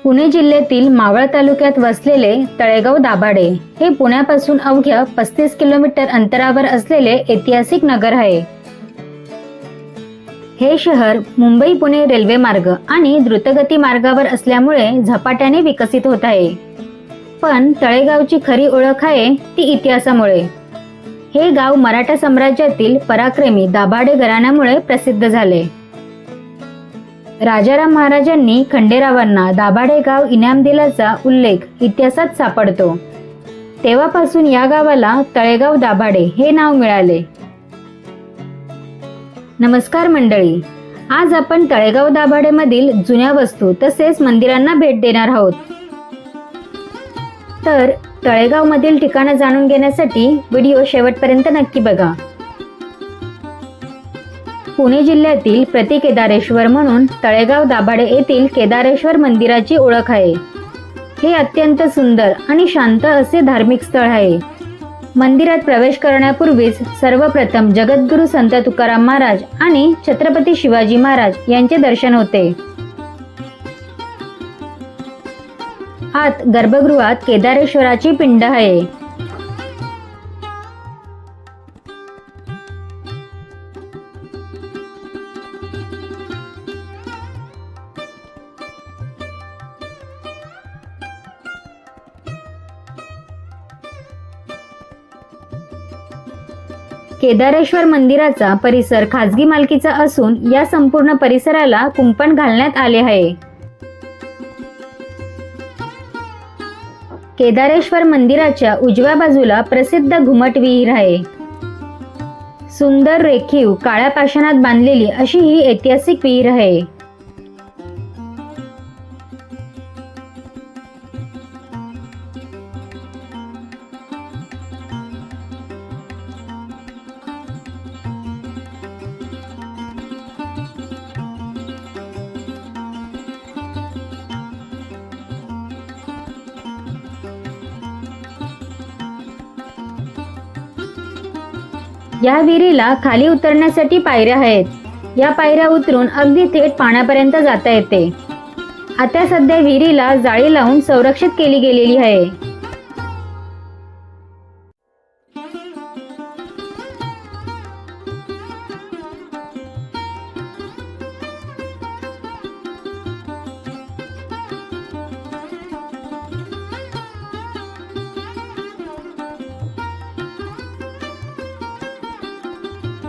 पुणे जिल्ह्यातील मावळ तालुक्यात वसलेले तळेगाव दाभाडे हे पुण्यापासून अवघ्या 35 किलोमीटर अंतरावर असलेले ऐतिहासिक नगर आहे. हे शहर मुंबई पुणे रेल्वे मार्ग आणि द्रुतगती मार्गावर असल्यामुळे झपाट्याने विकसित होत आहे. पण तळेगावची खरी ओळख आहे ती इतिहासामुळे. हे गाव मराठा साम्राज्यातील पराक्रमी दाभाडे घराण्यामुळे प्रसिद्ध झाले. राजाराम महाराजांनी खंडेरावांना दाभाडे गाव इनाम दिल्याचा उल्लेख इतिहासात सापडतो. तेव्हापासून या गावाला तळेगाव दाभाडे हे नाव मिळाले. नमस्कार मंडळी, आज आपण तळेगाव दाभाडे मधील जुन्या वस्तू तसेच मंदिरांना भेट देणार आहोत. तर तळेगाव मधील ठिकाणं जाणून घेण्यासाठी व्हिडिओ शेवटपर्यंत नक्की बघा. पुणे जिल्ह्यातील प्रतिकेदारेश्वर म्हणून तळेगाव दाभाडे येथील केदारेश्वर मंदिराची ओळख आहे. हे अत्यंत सुंदर आणि शांत असे धार्मिक स्थळ आहे. मंदिरात प्रवेश करण्यापूर्वीच सर्वप्रथम जगद्गुरू संत तुकाराम महाराज आणि छत्रपती शिवाजी महाराज यांचे दर्शन होते. आत गर्भगृहात केदारेश्वराची पिंड आहे. केदारेश्वर मंदिराचा परिसर खाजगी मालकीचा असून या संपूर्ण परिसराला कुंपण घालण्यात आले आहे. केदारेश्वर मंदिराच्या उजव्या बाजूला प्रसिद्ध घुमट विहीर आहे. सुंदर रेखीव काळ्या पाषाणात बांधलेली अशी ही ऐतिहासिक विहीर आहे. या विहिरीला खाली उतरण्यासाठी पायऱ्या आहेत. या पायऱ्या उतरून अगदी थेट पाण्यापर्यंत जाता येते. आता सध्या विहिरीला जाळी लावून संरक्षित केली गेलेली आहे.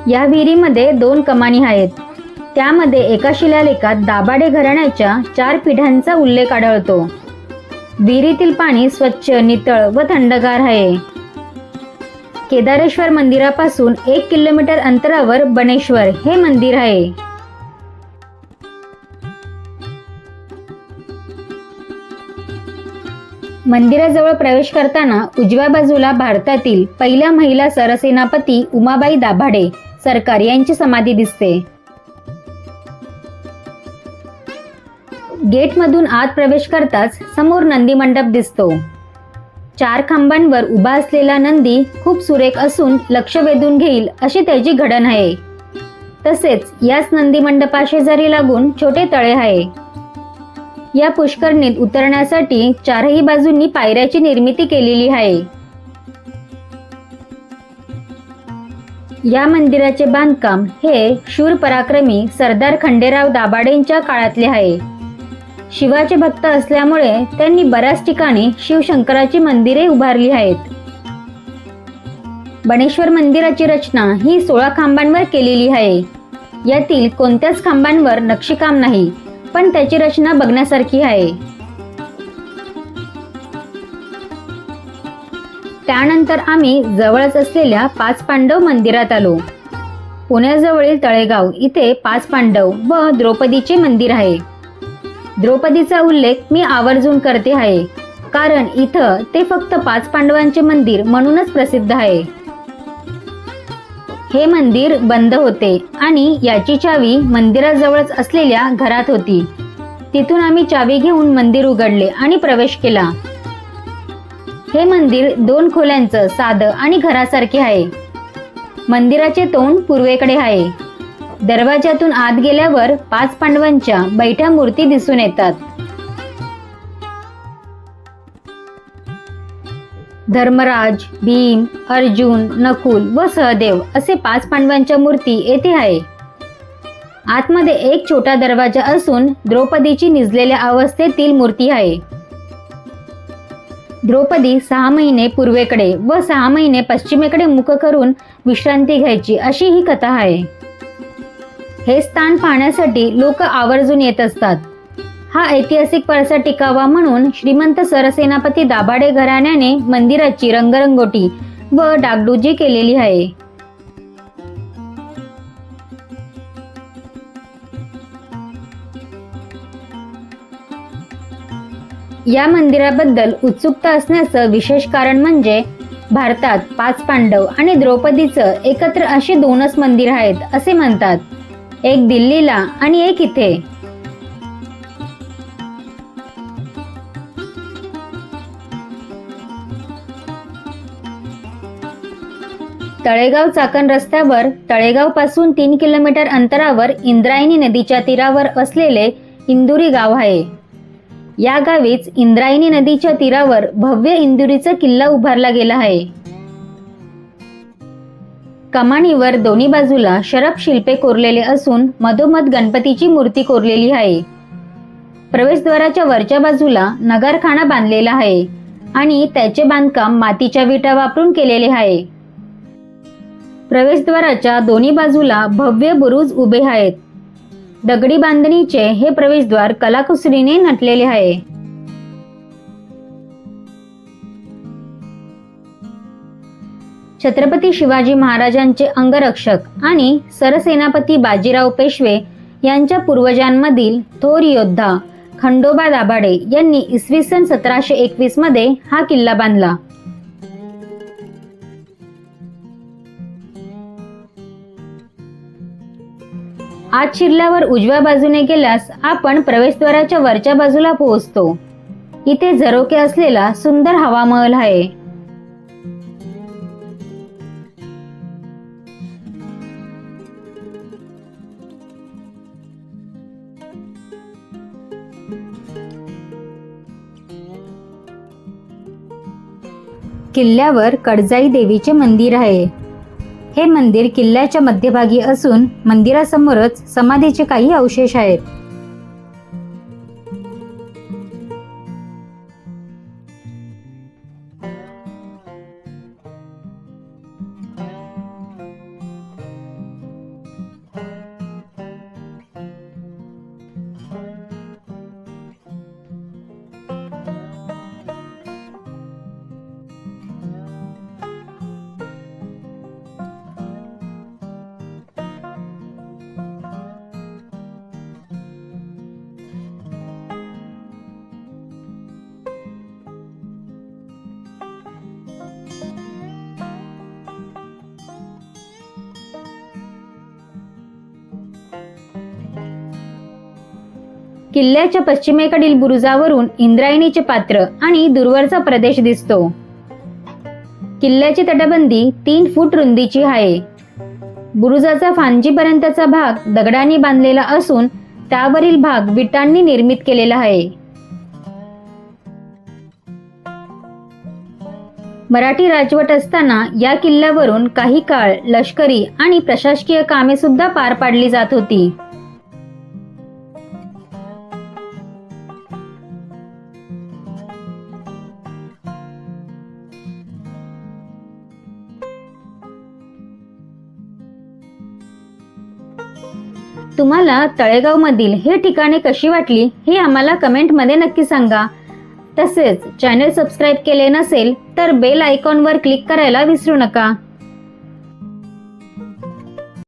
या विहिरीमध्ये 2 कमानी आहेत. त्यामध्ये एका शिलालेखात दाभाडे घराण्याच्या 4 पिढ्यांचा उल्लेख आढळतो. विहिरीतील पाणी स्वच्छ, नितळ व थंडगार आहे. केदारेश्वर मंदिरापासून 1 किलोमीटर अंतरावर बनेश्वर हे मंदिर आहे. मंदिराजवळ प्रवेश करताना उजव्या बाजूला भारतातील पहिल्या महिला सरसेनापती उमाबाई दाभाडे सरकार यांची समाधी दिसते. गेटमधून आत प्रवेश करताच समोर नंदी मंडप दिसतो. 4 खांबांवर उभा असलेला नंदी खूप सुरेख असून लक्ष वेधून घेईल अशी त्याची घडण आहे. तसेच याच नंदी मंडपाशेजारी लागून छोटे तळे आहे. या पुष्करणीत उतरण्यासाठी 4ही बाजूंनी पायऱ्याची निर्मिती केलेली आहे. या मंदिराचे बांधकाम हे शूर पराक्रमी सरदार खंडेराव दाभाडेंच्या काळातले आहे. शिवाचे भक्त असल्यामुळे त्यांनी बऱ्याच ठिकाणी शिवशंकराची मंदिरे उभारली आहेत. बनेश्वर मंदिराची रचना ही 16 खांबांवर केलेली आहे. यातील कोणत्याच खांबांवर नक्षीकाम नाही, पण त्याची रचना बघण्यासारखी आहे. त्यानंतर आम्ही जवळच असलेल्या 5 पांडव मंदिरात आलो. पुण्याजवळील तळेगाव इथे 5 पांडव व द्रौपदीचे मंदिर आहे. द्रौपदीचा उल्लेख मी आवर्जून करते आहे, कारण इथं ते फक्त 5 पांडवांचे मंदिर म्हणूनच प्रसिद्ध आहे. हे मंदिर बंद होते आणि याची चावी मंदिराजवळच असलेल्या घरात होती. तिथून आम्ही चावी घेऊन मंदिर उघडले आणि प्रवेश केला. हे मंदिर 2 खोल्यांचं साधं आणि घरासारखे आहे. मंदिराचे तोंड पूर्वेकडे आहे. दरवाजातून आत गेल्यावर 5 पांडवांच्या बैठ्या मूर्ती दिसून येतात. धर्मराज, भीम, अर्जुन, नकुल व सहदेव असे 5 पांडवांच्या मूर्ती येथे आहे. आतमध्ये एक छोटा दरवाजा असून द्रौपदीची निजलेल्या अवस्थेतील मूर्ती आहे. द्रौपदी 6 महिने पूर्वेकडे व 6 महिने पश्चिमेकडे मुख करून विश्रांती घ्यायची अशी ही कथा आहे. हे स्थान पाहण्यासाठी लोक आवर्जून येत असतात. हा ऐतिहासिक वारसा टिकावा म्हणून श्रीमंत सरसेनापती दाभाडे घराण्याने मंदिराची रंगरंगोटी व डागडुजी केलेली आहे. या मंदिराबद्दल उत्सुकता असण्याचं विशेष कारण म्हणजे भारतात 5 पांडव आणि द्रौपदीचं एकत्र अशी 2च मंदिर आहेत असे म्हणतात. एक दिल्लीला आणि एक इथे. तळेगाव चाकण रस्त्यावर तळेगाव पासून 3 किलोमीटर अंतरावर इंद्रायणी नदीच्या तीरावर असलेले इंदुरी गाव आहे. या गावीच इंद्रायणी नदीच्या तीरावर भव्य इंदुरीचा किल्ला उभारला गेला आहे. कमानीवर दोन्ही बाजूला शरभ शिल्पे कोरलेले असून मधोमध गणपतीची मूर्ती कोरलेली आहे. प्रवेशद्वाराच्या वरच्या बाजूला नगारखाना बांधलेला आहे आणि त्याचे बांधकाम मातीच्या विटा वापरून केलेले आहे. प्रवेशद्वाराच्या दोन्ही बाजूला भव्य बुरुज उभे आहेत. दगडी बांधणीचे हे प्रवेशद्वार कलाकुसरीने नटलेले आहे. छत्रपती शिवाजी महाराजांचे अंगरक्षक आणि सरसेनापती बाजीराव पेशवे यांच्या पूर्वजांमधील थोर योद्धा खंडोबा दाभाडे यांनी इसवी सन 1721 मध्ये हा किल्ला बांधला. आत शिरल्यावर उजव्या बाजूने गेल्यास आपण प्रवेशद्वाराच्या वरच्या बाजूला पोहोचतो. इथे झरोके असलेला सुंदर हवामहल आहे. किल्ल्यावर कडजाई देवीचे मंदिर आहे. हे मंदिर किल्ल्याच्या मध्यभागी असून मंदिरासमोरच समाधीचे काही अवशेष आहेत. किल्ल्याच्या पश्चिमेकडील बुरुजावरून इंद्रायणीचे पात्र आणि दूरवरचा प्रदेश दिसतो. किल्ल्याची तटबंदी 3 फूट रुंदीची आहे. बुरुजाचा फांजीपर्यंतचा भाग दगडांनी बांधलेला असून त्यावरील भाग विटांनी निर्मित केलेला आहे. मराठी राजवट असताना या किल्ल्यावरून काही काळ लष्करी आणि प्रशासकीय कामे सुद्धा पार पाडली जात होती. तुम्हाला तळेगाव मधील हे ठिकाणे कशी वाटली हे आम्हाला कमेंटमध्ये नक्की सांगा. तसेच चॅनल सबस्क्राईब केले नसेल तर बेल आयकॉनवर क्लिक करायला विसरू नका.